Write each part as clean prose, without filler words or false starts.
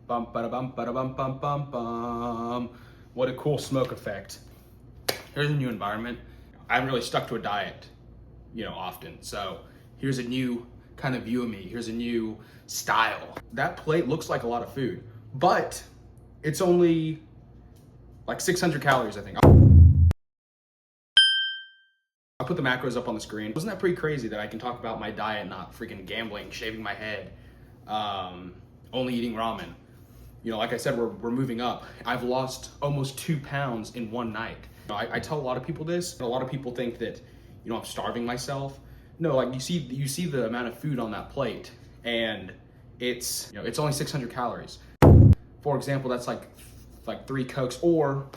Bum, ba bum, ba bum, bum, bum, bum. What a cool smoke effect. Here's a new environment. I haven't really stuck to a diet, often. So here's a new kind of view of me. Here's a new style. That plate looks like a lot of food, but it's only like 600 calories, I think. I'll put the macros up on the screen. Wasn't that pretty crazy that I can talk about my diet, not freaking gambling, shaving my head, only eating ramen? Like I said, we're moving up. I've lost almost 2 pounds in one night. I tell a lot of people this, and a lot of people think that, I'm starving myself. No, like you see the amount of food on that plate, and it's only 600 calories. For example, that's like 3 Cokes, or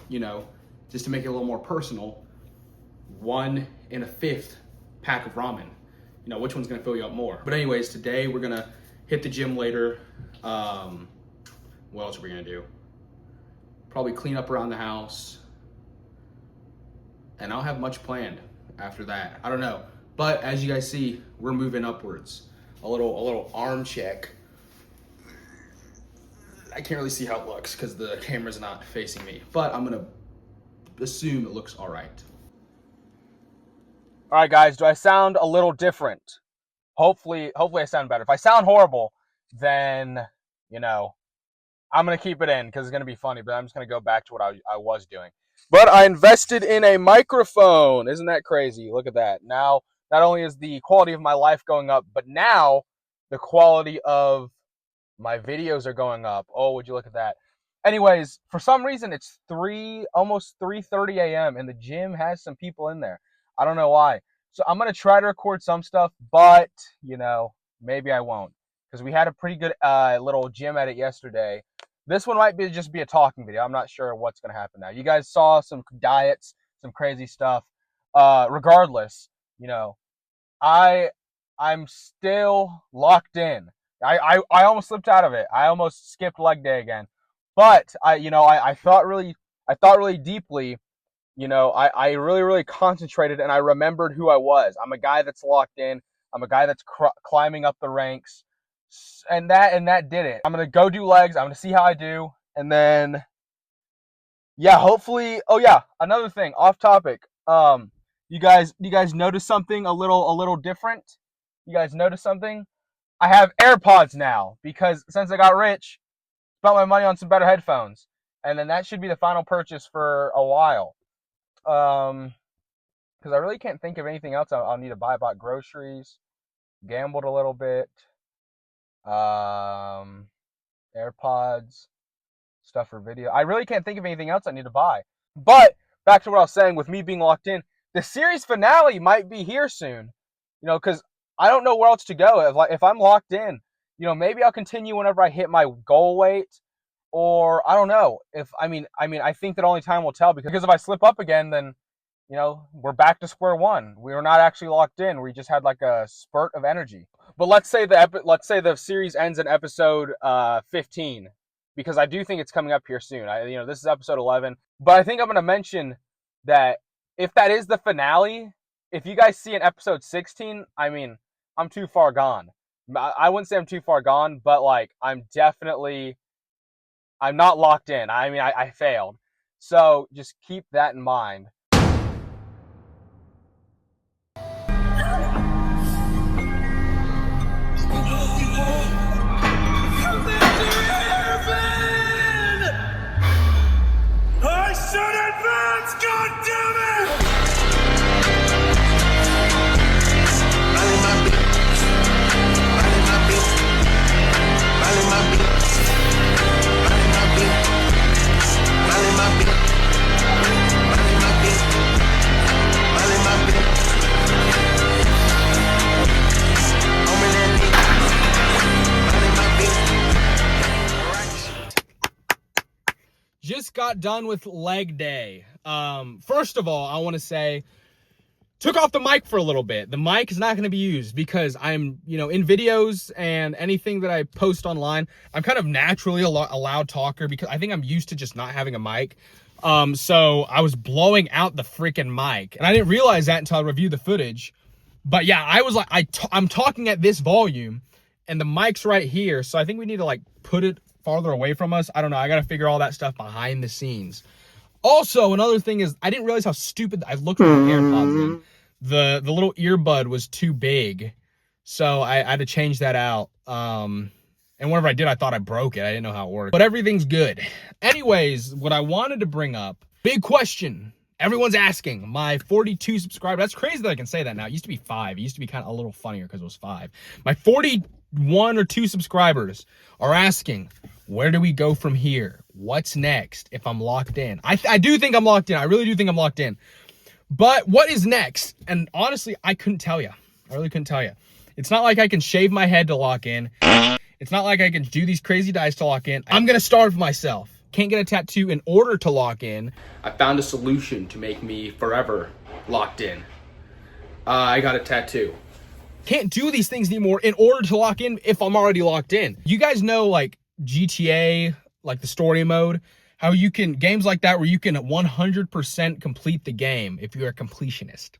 just to make it a little more personal, 1 1/5 pack of ramen. Which one's gonna fill you up more? But anyways, today we're gonna hit the gym later. What else are we gonna do? Probably clean up around the house. And I don't have much planned after that. I don't know. But as you guys see, we're moving upwards. A little arm check. I can't really see how it looks because the camera's not facing me. But I'm gonna assume it looks all right. All right, guys, do I sound a little different? Hopefully I sound better. If I sound horrible, then, I'm going to keep it in because it's going to be funny, but I'm just going to go back to what I was doing. But I invested in a microphone. Isn't that crazy? Look at that. Now, not only is the quality of my life going up, but now the quality of my videos are going up. Oh, would you look at that? Anyways, for some reason, it's almost 3:30 a.m. and the gym has some people in there. I don't know why. So I'm going to try to record some stuff, but, maybe I won't. Because we had a pretty good little gym edit yesterday. This one might just be a talking video. I'm not sure what's going to happen now. You guys saw some diets, some crazy stuff. Regardless, I'm still locked in. I almost slipped out of it. I almost skipped leg day again. But I thought really deeply. I really, really concentrated, and I remembered who I was. I'm a guy that's locked in. I'm a guy that's climbing up the ranks. And that did it. I'm gonna go do legs. I'm gonna see how I do, and then hopefully. Oh yeah, another thing off topic. You guys notice something a little different? You guys notice something? I have AirPods now because since I got rich, spent my money on some better headphones, and then that should be the final purchase for a while. Because I really can't think of anything else I'll need to buy. I bought groceries, gambled a little bit. AirPods, stuff for video. I really can't think of anything else I need to buy. But back to what I was saying, with me being locked in, the series finale might be here soon. Because I don't know where else to go. If I'm locked in, maybe I'll continue whenever I hit my goal weight, or I don't know. I think that only time will tell, because if I slip up again, then we're back to square one. We were not actually locked in. We just had like a spurt of energy. But let's say the series ends in episode 15, because I do think it's coming up here soon. This is episode 11, but I think I'm going to mention that if that is the finale, if you guys see an episode 16, I'm too far gone. I wouldn't say I'm too far gone, but I'm not locked in. I failed. So just keep that in mind. I should advance, goddammit! Just got done with leg day. First of all, I want to say, took off the mic for a little bit. The mic is not going to be used because I'm, in videos and anything that I post online, I'm kind of naturally a loud talker because I think I'm used to just not having a mic. So I was blowing out the freaking mic, and I didn't realize that until I reviewed the footage. But yeah, I was I'm talking at this volume and the mic's right here. So I think we need to put it farther away from us. I don't know. I got to figure all that stuff behind the scenes. Also, another thing is I didn't realize how stupid I looked with my AirPods in. The little earbud was too big. So I had to change that out. And whenever I did, I thought I broke it. I didn't know how it worked. But everything's good. Anyways, what I wanted to bring up, big question. Everyone's asking. My 42 subscribers. That's crazy that I can say that now. It used to be 5. It used to be kind of a little funnier because it was 5. My 41 or 2 subscribers are asking, where do we go from here? What's next if I'm locked in? I do think I'm locked in. I really do think I'm locked in. But what is next? And honestly, I couldn't tell you. I really couldn't tell you. It's not like I can shave my head to lock in. It's not like I can do these crazy diets to lock in. I'm going to starve myself. Can't get a tattoo in order to lock in. I found a solution to make me forever locked in. I got a tattoo. Can't do these things anymore in order to lock in if I'm already locked in. You guys know like GTA, like the story mode, how you can, games like that where you can 100% complete the game if you're a completionist.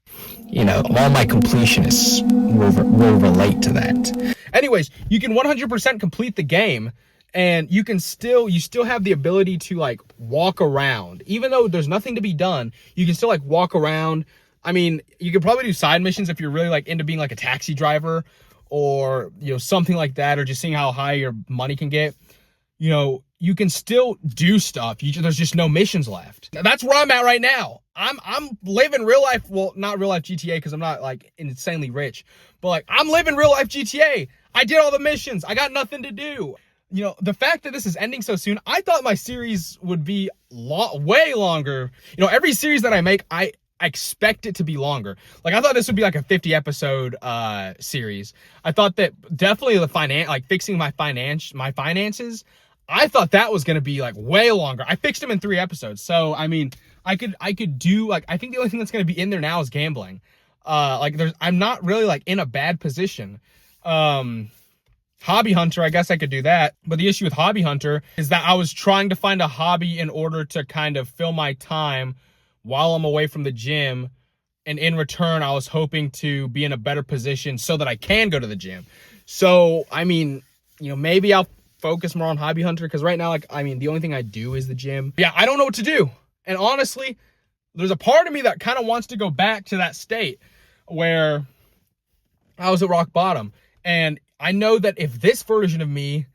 You know, all my completionists will relate to that. Anyways, you can 100% complete the game and you still have the ability to like walk around. Even though there's nothing to be done, you can still like walk around. I mean, you could probably do side missions if you're really like into being like a taxi driver or, you know, something like that, or just seeing how high your money can get. You know, you can still do stuff. There's just no missions left. That's where I'm at right now. I'm living real life. Well, not real life GTA because I'm not like insanely rich, but like I'm living real life GTA. I did all the missions. I got nothing to do. You know, the fact that this is ending so soon, I thought my series would be way longer. You know, every series that I make, I expect it to be longer. Like I thought this would be like a 50 episode series. I thought that definitely the fixing my finances, I thought that was going to be like way longer. I fixed them in 3 episodes. So, I mean, I could do like, I think the only thing that's going to be in there now is gambling. I'm not really like in a bad position. Hobby Hunter, I guess I could do that. But the issue with Hobby Hunter is that I was trying to find a hobby in order to kind of fill my time while I'm away from the gym. And in return, I was hoping to be in a better position so that I can go to the gym. So, I mean, you know, maybe I'll focus more on Hobby Hunter because right now, like, I mean, the only thing I do is the gym. Yeah, I don't know what to do. And honestly, there's a part of me that kind of wants to go back to that state where I was at rock bottom. And I know that if this version of me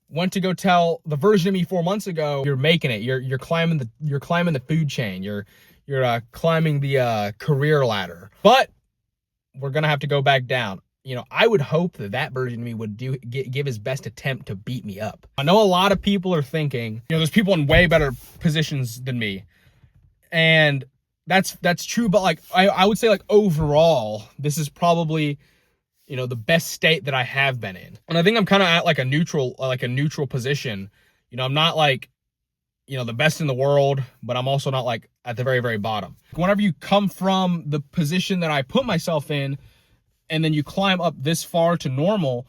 went to go tell the version of me 4 months ago, you're making it, you're climbing the food chain, you're climbing the career ladder, but we're gonna have to go back down. You know, I would hope that version of me would give his best attempt to beat me up. I know a lot of people are thinking, you know, there's people in way better positions than me, and that's true. But like, I would say like overall, this is probably, you know, the best state that I have been in. And I think I'm kind of at like a neutral position. You know, I'm not like, you know, the best in the world, but I'm also not like at the very, very bottom. Whenever you come from the position that I put myself in, and then you climb up this far to normal,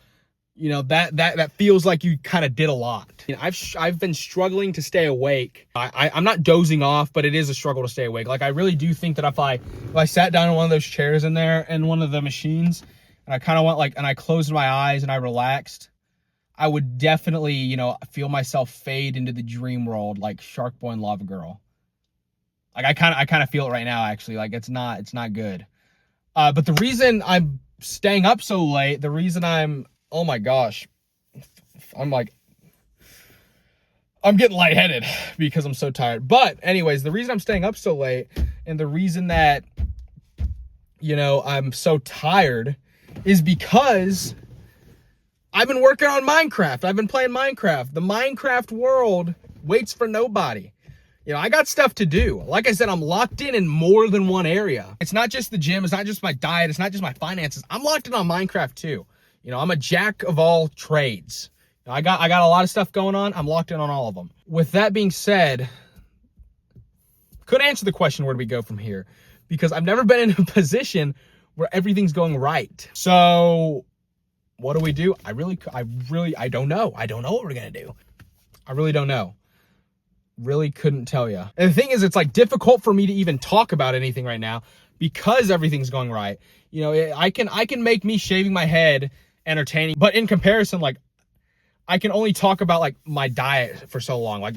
you know, that feels like you kind of did a lot. You know, I've been struggling to stay awake. I'm not dozing off, but it is a struggle to stay awake. Like I really do think that if I sat down in one of those chairs in there in one of the machines, and I kind of went like, and I closed my eyes and I relaxed, I would definitely, you know, feel myself fade into the dream world like Shark Boy and Lava Girl. Like I kind of feel it right now, actually. Like it's not good. But the reason I'm staying up so late, the reason oh my gosh, I'm getting lightheaded because I'm so tired. But anyways, the reason I'm staying up so late and the reason that, you know, I'm so tired is because I've been working on Minecraft. I've been playing Minecraft. The Minecraft world waits for nobody. You know, I got stuff to do. Like I said, I'm locked in more than one area. It's not just the gym. It's not just my diet. It's not just my finances. I'm locked in on Minecraft too. You know, I'm a jack of all trades. I got a lot of stuff going on. I'm locked in on all of them. With that being said, couldn't answer the question, where do we go from here? Because I've never been in a position where everything's going right. So what do we do? I don't know. I don't know what we're going to do. I really don't know. Really couldn't tell you. And the thing is, it's like difficult for me to even talk about anything right now because everything's going right. You know, I can make me shaving my head entertaining, but in comparison, like I can only talk about like my diet for so long, like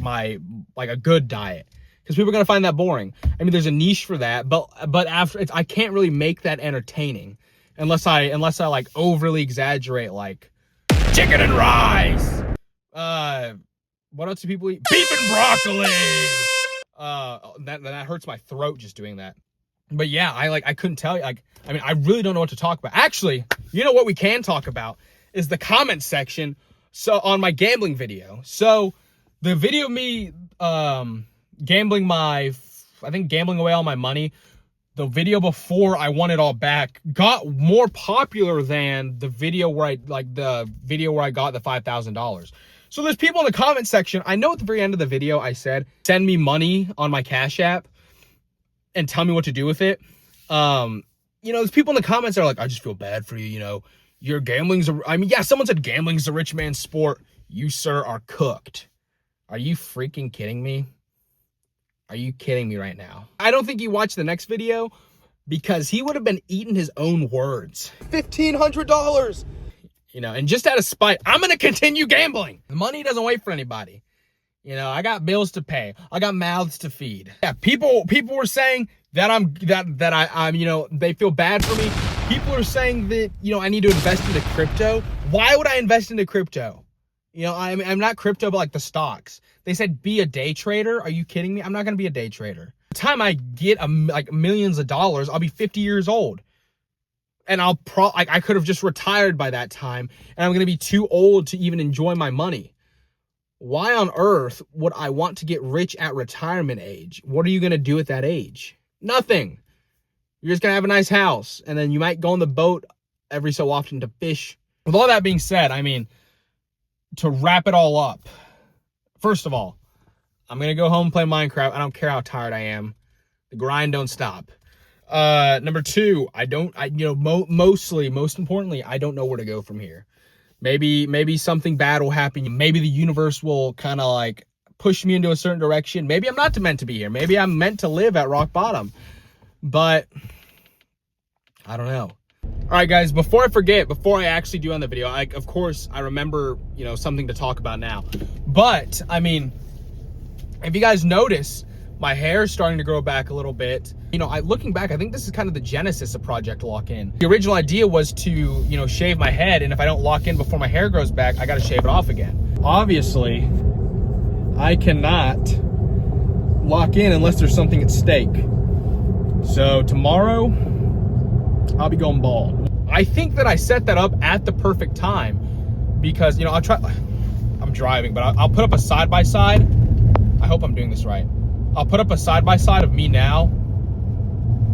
a good diet, because people are gonna find that boring. I mean, there's a niche for that, but after I can't really make that entertaining unless I like overly exaggerate, like chicken and rice. What else do people eat? Beef and broccoli. That hurts my throat just doing that. But yeah, I couldn't tell you. Like, I mean, I really don't know what to talk about. Actually, you know what we can talk about is the comment section. So on my gambling video. So the video of me gambling away all my money, the video before I won it all back got more popular than the video where I got the $5,000. So there's people in the comment section. I know at the very end of the video I said, send me money on my Cash App and tell me what to do with it. There's people in the comments that are like, I just feel bad for you, your someone said gambling's a rich man's sport. You, sir, are cooked. Are you freaking kidding me? Are you kidding me right now? I don't think he watched the next video because he would have been eating his own words. $1,500. And just out of spite, I'm going to continue gambling. The money doesn't wait for anybody. I got bills to pay. I got mouths to feed. Yeah, people were saying that I'm they feel bad for me. People are saying that, I need to invest into crypto. Why would I invest into crypto? I'm not crypto, but like the stocks. They said be a day trader. Are you kidding me? I'm not going to be a day trader. By the time I get like millions of dollars, I'll be 50 years old. And I could have just retired by that time, and I'm going to be too old to even enjoy my money. Why on earth would I want to get rich at retirement age? What are you going to do at that age? Nothing. You're just going to have a nice house, and then you might go on the boat every so often to fish. With all that being said, I mean, to wrap it all up, first of all, I'm going to go home and play Minecraft. I don't care how tired I am. The grind don't stop. Number two, most importantly, I don't know where to go from here. Maybe something bad will happen. Maybe the universe will kind of like push me into a certain direction. Maybe I'm not meant to be here. Maybe I'm meant to live at rock bottom, but I don't know. All right, guys, before I forget, before I actually do end the video, of course, I remember, something to talk about now, but I mean, if you guys notice, my hair is starting to grow back a little bit. Looking back, I think this is kind of the genesis of Project Lock In. The original idea was to, shave my head, and if I don't lock in before my hair grows back, I got to shave it off again. Obviously, I cannot lock in unless there's something at stake. So tomorrow, I'll be going bald. I think that I set that up at the perfect time because, I'm driving, but I'll put up a side-by-side. I hope I'm doing this right. I'll put up a side-by-side of me now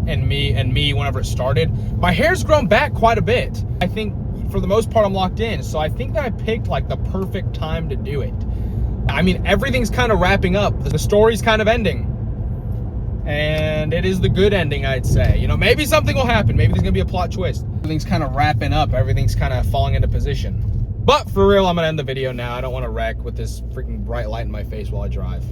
and me whenever it started. My hair's grown back quite a bit. I think for the most part I'm locked in. So I think that I picked like the perfect time to do it. I mean, everything's kind of wrapping up. The story's kind of ending. And it is the good ending, I'd say. Maybe something will happen. Maybe there's gonna be a plot twist. Everything's kind of wrapping up. Everything's kind of falling into position. But for real, I'm gonna end the video now. I don't want to wreck with this freaking bright light in my face while I drive.